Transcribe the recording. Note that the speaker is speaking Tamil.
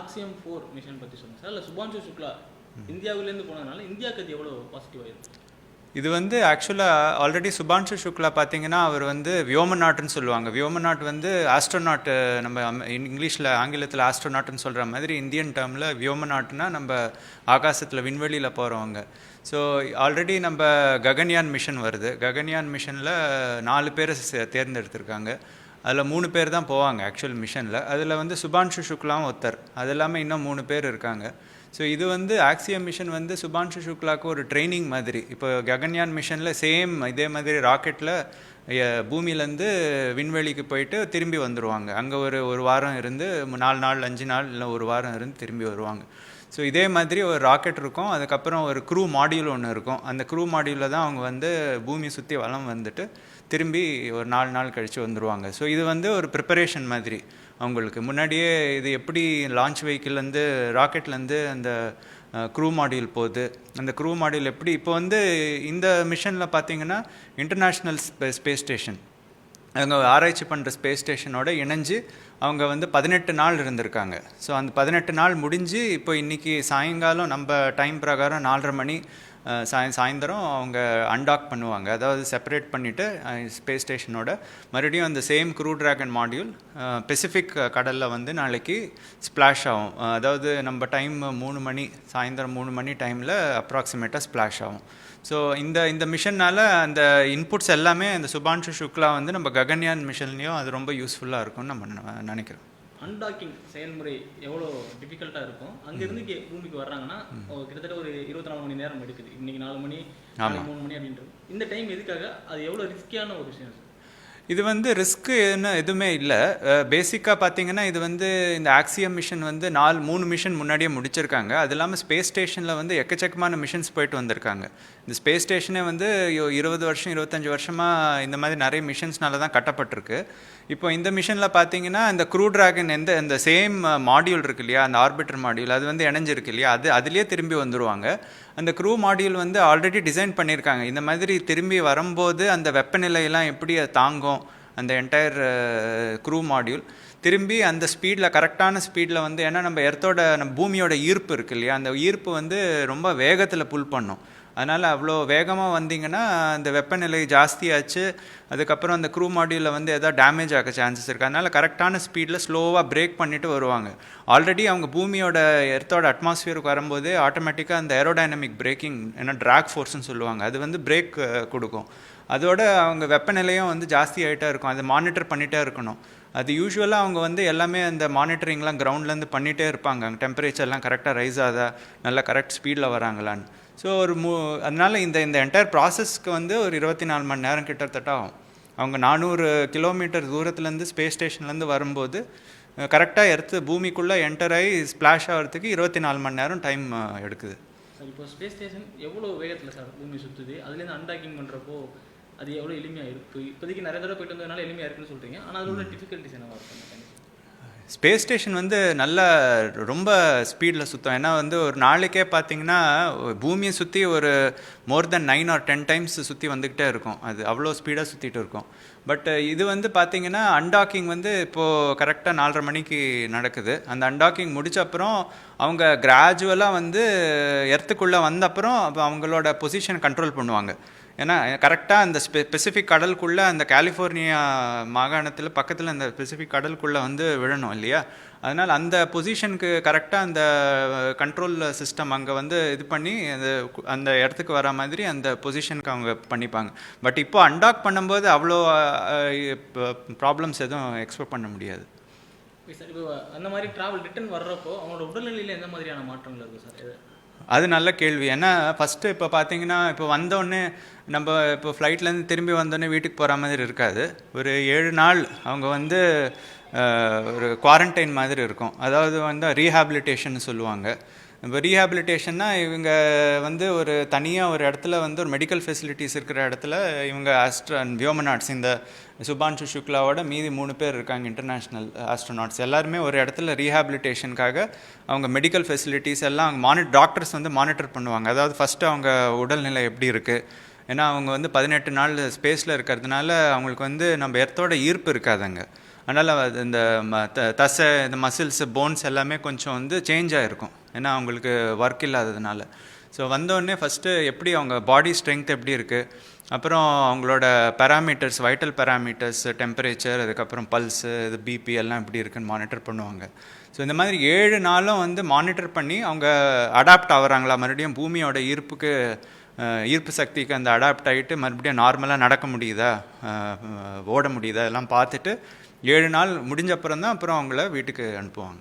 ஆக்சியம் 4 மிஷன் பற்றி சொல்லுங்கள் சார். இல்லை சுபான்ஷு சுக்லா இந்தியாவிலேருந்து போனதுனால இந்தியாவுக்கு அது எவ்வளோ பாசிட்டிவாக இருக்குது? இது வந்து ஆக்சுவலாக ஆல்ரெடி சுபான்ஷு சுக்லா பார்த்தீங்கன்னா அவர் வந்து வியோமநாட்டுன்னு சொல்லுவாங்க. வியோமநாட் வந்து ஆஸ்ட்ரோநாட், நம்ம இங்கிலீஷில் ஆங்கிலத்தில் ஆஸ்ட்ரோநாட்னு சொல்கிற மாதிரி இந்தியன் டேர்மில் வியோமநாட்னா நம்ம ஆகாசத்தில் விண்வெளியில் போகிறவங்க. ஸோ ஆல்ரெடி நம்ம ககன்யான் மிஷன் வருது. ககன்யான் மிஷனில் 4 பேர் தேர்ந்தெடுத்திருக்காங்க. அதில் 3 பேர் தான் போவாங்க ஆக்சுவல் மிஷனில். அதில் வந்து சுபான்ஷு சுக்லாவும் ஒருத்தர், அது இல்லாமல் இன்னும் 3 பேர் இருக்காங்க. ஸோ இது வந்து ஆக்சியம் மிஷன் வந்து சுபான்ஷு சுக்லாவுக்கு ஒரு ட்ரைனிங் மாதிரி. இப்போ ககன்யான் மிஷனில் சேம் இதே மாதிரி ராக்கெட்டில் பூமியிலேருந்து விண்வெளிக்கு போயிட்டு திரும்பி வந்துடுவாங்க. அங்கே ஒரு வாரம் இருந்து 4 நாள் 5 நாள் இல்லை ஒரு வாரம் இருந்து திரும்பி வருவாங்க. ஸோ இதே மாதிரி ஒரு ராக்கெட் இருக்கும், அதுக்கப்புறம் ஒரு க்ரூ மாடியூல் ஒன்று இருக்கும். அந்த க்ரூ மாடியூலில் தான் அவங்க வந்து பூமியை சுற்றி வலம் வந்துட்டு திரும்பி ஒரு 4 நாள் கழித்து வந்துடுவாங்க. ஸோ இது வந்து ஒரு ப்ரிப்பரேஷன் மாதிரி. அவங்களுக்கு முன்னாடியே இது எப்படி லான்ச் வெஹிக்கிள்லேருந்து ராக்கெட்லேருந்து அந்த க்ரூ மாடியூல் போகுது, அந்த க்ரூ மாடியூல் எப்படி இப்போ வந்து இந்த மிஷனில் பார்த்திங்கன்னா இன்டர்நேஷ்னல் ஸ்பேஸ் ஸ்டேஷன் அவங்க ஆராய்ச்சி பண்ணுற ஸ்பேஸ் ஸ்டேஷனோட இணைஞ்சு அவங்க வந்து 18 நாள் இருந்திருக்காங்க. ஸோ அந்த 18 நாள் முடிஞ்சு இப்போ இன்றைக்கி சாயங்காலம் நம்ம டைம் பிரகாரம் 4:30 மணி சாயந்தரம் அவங்க அன்டாக் பண்ணுவாங்க. அதாவது செப்பரேட் பண்ணிவிட்டு ஸ்பேஸ் ஸ்டேஷனோட மறுபடியும் அந்த same crew Dragon module Pacific கடலில் வந்து நாளைக்கு ஸ்ப்ளாஷ் ஆகும். அதாவது நம்ம டைம் 3 மணி சாயந்தரம் 3 மணி டைமில் அப்ராக்சிமேட்டாக ஸ்ப்ளாஷ் ஆகும். ஸோ இந்த மிஷன்னால் அந்த இன்புட்ஸ் எல்லாமே இந்த சுபான்ஷு சுக்லா வந்து நம்ம ககன்யான் மிஷன்லேயும் அது ரொம்ப யூஸ்ஃபுல்லாக இருக்கும்னு நம்ம நினைக்கிறோம். அன்டாக்கிங் செயல்முறை எவ்வளோ டிஃபிகல்ட்டாக இருக்கும்? அங்கேருந்து பூமிக்கு வர்றாங்கன்னா கிட்டத்தட்ட ஒரு 24 மணி நேரம் எடுக்குது. இன்றைக்கி 4 மணி 3 மணி அப்படின்றது. இந்த டைம் எதுக்காக? அது எவ்வளோ ரிஸ்கியான ஒரு விஷயம் சார்? இது வந்து ரிஸ்க்கு எதுவுமே இல்லை. பேசிக்காக பார்த்தீங்கன்னா இது வந்து இந்த ஆக்சியம் மிஷன் வந்து 3 மிஷன் முன்னாடியே முடிச்சிருக்காங்க. அது இல்லாமல் ஸ்பேஸ் ஸ்டேஷனில் வந்து எக்கச்சக்கமான மிஷன்ஸ் போயிட்டு வந்திருக்காங்க. இந்த ஸ்பேஸ் ஸ்டேஷனே வந்து 20 வருஷம் 25 வருஷமாக இந்த மாதிரி நிறைய மிஷன்ஸ்னால தான் கட்டப்பட்டிருக்கு. இப்போ இந்த மிஷனில் பார்த்தீங்கன்னா இந்த க்ரூ ட்ராகன் இந்த சேம் மாடியூல் இருக்கு இல்லையா, அந்த ஆர்பிட்டர் மாடியூல் அது வந்து இணைஞ்சிருக்கு இல்லையா, அதுலேயே திரும்பி வந்துடுவாங்க. அந்த க்ரூ மாடியூல் வந்து ஆல்ரெடி டிசைன் பண்ணியிருக்காங்க. இந்த மாதிரி திரும்பி வரும்போது அந்த வெப்பநிலையெல்லாம் எப்படி அது தாங்கும், அந்த என்டையர் க்ரூ மாடியூல் திரும்பி அந்த ஸ்பீடில் கரெக்டான ஸ்பீடில் வந்து, ஏன்னா நம்ம பூமியோட ஈர்ப்பு இருக்குது இல்லையா, அந்த ஈர்ப்பு வந்து ரொம்ப வேகத்தில் புல் பண்ணும். அதனால் அவ்வளோ வேகமாக வந்தீங்கன்னா அந்த வெப்பநிலை ஜாஸ்தியாச்சு, அதுக்கப்புறம் அந்த க்ரூ மாடியூலில் வந்து எதாவது டேமேஜ் ஆக சான்சஸ் இருக்குது. அதனால் கரெக்டான ஸ்பீடில் ஸ்லோவாக பிரேக் பண்ணிவிட்டு வருவாங்க. ஆல்ரெடி அவங்க பூமியோட எர்த்தோட அட்மாஸ்ஃபியருக்கு வரும்போது ஆட்டோமேட்டிக்காக அந்த ஏரோடைனமிக் பிரேக்கிங், ஏன்னா ட்ராக் ஃபோர்ஸ்னு சொல்லுவாங்க, அது வந்து பிரேக் கொடுக்கும். அதோட அவங்க வெப்பநிலையும் வந்து ஜாஸ்தி ஆகிட்டே இருக்கும். அதை மானிட்டர் பண்ணிகிட்டே இருக்கணும். அது யூஸ்வலாக அவங்க வந்து எல்லாமே அந்த மானிட்டரிங்லாம் கிரவுண்ட்லேருந்து பண்ணிகிட்டே இருப்பாங்க. அங்கே டெம்பரேச்சர்லாம் கரெக்டாக ரைஸ் ஆகுதா, நல்லா கரெக்ட் ஸ்பீடில் வராங்களான்னு. ஸோ அதனால் இந்த என்டையர் ப்ராசஸ்க்கு வந்து ஒரு 24 மணி நேரம் கிட்டத்தட்ட ஆகும். அவங்க 400 கிலோமீட்டர் தூரத்துலேருந்து ஸ்பேஸ் ஸ்டேஷன்லேருந்து வரும்போது கரெக்டாக எடுத்து பூமிக்குள்ளே என்டர் ஆகி ஸ்ப்ளாஷ் ஆகிறதுக்கு 24 மணி நேரம் டைம் எடுக்குது. சார் இப்போ ஸ்பேஸ் ஸ்டேஷன் எவ்வளோ வேகத்தில் சார் பூமி சுற்றுது? அதுலேருந்து அன்டாக்கிங் பண்ணுறப்போ அது எவ்வளோ எளிமையாக இருக்குது? இப்போதைக்கு நிறைய தடவை போய்ட்டு வந்ததுனால எளிமையாக இருக்குன்னு சொல்கிறீங்க, ஆனால் அதோட டிஃபிகல்ட்டிஸ் என்னவாக இருக்கும்? ஸ்பேஸ் ஸ்டேஷன் வந்து நல்ல ரொம்ப ஸ்பீடில் சுற்றும். ஏன்னா வந்து ஒரு நாளைக்கே பார்த்தீங்கன்னா பூமியை சுற்றி ஒரு மோர் தென் 9 or 10 டைம்ஸ் சுற்றி வந்துக்கிட்டே இருக்கும். அது அவ்வளோ ஸ்பீடாக சுற்றிட்டு இருக்கும். பட் இது வந்து பார்த்திங்கன்னா அன்டாக்கிங் வந்து இப்போது கரெக்டாக 4:30 மணிக்கு நடக்குது. அந்த அன்டாக்கிங் முடித்த அப்புறம் அவங்க கிராஜுவலாக வந்து எர்த்துக்குள்ளே வந்த அப்புறம் அவங்களோட பொசிஷன் கண்ட்ரோல் பண்ணுவாங்க. ஏன்னா கரெக்டாக அந்த பெசிஃபிக் கடலுக்குள்ளே அந்த கலிஃபோர்னியா மாகாணத்தில் பக்கத்தில் அந்த பெசிஃபிக் கடலுக்குள்ளே வந்து விழணும் இல்லையா, அதனால் அந்த பொசிஷனுக்கு கரெக்டாக அந்த கண்ட்ரோல் சிஸ்டம் அங்கே வந்து இது பண்ணி அந்த இடத்துக்கு வர மாதிரி அந்த பொசிஷனுக்கு அவங்க பண்ணிப்பாங்க. பட் இப்போ அன்டாக் பண்ணும்போது அவ்வளோ ப்ராப்ளம்ஸ் எதுவும் எக்ஸ்பெக்ட் பண்ண முடியாது. சார் இப்போ அந்த மாதிரி ட்ராவல் ரிட்டர்ன் வர்றப்போ அவங்களோட உடல்நிலையில் எந்த மாதிரியான மாற்றங்கள் இருக்குது சார்? அது நல்ல கேள்வி. ஏன்னா ஃபஸ்ட்டு இப்போ பார்த்தீங்கன்னா இப்போ வந்தோடனே நம்ம இப்போ ஃப்ளைட்லேருந்து திரும்பி வந்தோடனே வீட்டுக்கு போகிற மாதிரி இருக்காது. ஒரு 7 நாள் அவங்க வந்து ஒரு குவாரண்டைன் மாதிரி இருக்கும். அதாவது வந்து ரீஹாபிலிட்டேஷன் சொல்லுவாங்க. இப்போ ரீஹாபிலிட்டேஷன்னா இவங்க வந்து ஒரு தனியாக ஒரு இடத்துல வந்து ஒரு மெடிக்கல் ஃபெசிலிட்டிஸ் இருக்கிற இடத்துல இவங்க வியோமநாட்ஸ், இந்த சுபான்ஷு சுக்லாவோட மீதி 3 பேர் இருக்காங்க இன்டர்நேஷ்னல் ஆஸ்ட்ரோநாட்ஸ், எல்லாருமே ஒரு இடத்துல ரீஹாபிலிட்டேஷனுக்காக அவங்க மெடிக்கல் ஃபெசிலிட்டிஸ் எல்லாம் அவங்க டாக்டர்ஸ் வந்து மானிட்டர் பண்ணுவாங்க. அதாவது ஃபஸ்ட்டு அவங்க உடல்நிலை எப்படி இருக்குது, ஏன்னா அவங்க வந்து 18 நாள் ஸ்பேஸில் இருக்கிறதுனால அவங்களுக்கு வந்து நம்ம எர்த்தோட ஈர்ப்பு இருக்காதுங்க. அதனால் இந்த தசை இந்த மசில்ஸ் போன்ஸ் எல்லாமே கொஞ்சம் வந்து சேஞ்ச் ஆகிருக்கும், ஏன்னா அவங்களுக்கு ஒர்க் இல்லாததுனால. ஸோ வந்தோடனே ஃபஸ்ட்டு எப்படி அவங்க பாடி ஸ்ட்ரென்த் எப்படி இருக்குது, அப்புறம் அவங்களோட பேராமீட்டர்ஸ், வைட்டல் பேராமீட்டர்ஸ், டெம்பரேச்சர், அதுக்கப்புறம் பல்ஸு, இது பிபி எல்லாம் எப்படி இருக்குன்னு மானிட்டர் பண்ணுவாங்க. ஸோ இந்த மாதிரி 7 நாளும் வந்து மானிட்டர் பண்ணி அவங்க அடாப்ட் ஆகுறாங்களா, மறுபடியும் பூமியோட ஈர்ப்பு சக்திக்கு அந்த அடாப்ட் ஆகிட்டு மறுபடியும் நார்மலாக நடக்க முடியுதா, ஓட முடியுதா, எல்லாம் பார்த்துட்டு 7 நாள் முடிஞ்ச அப்புறம் தான் அப்புறம் அவங்கள வீட்டுக்கு அனுப்புவாங்க.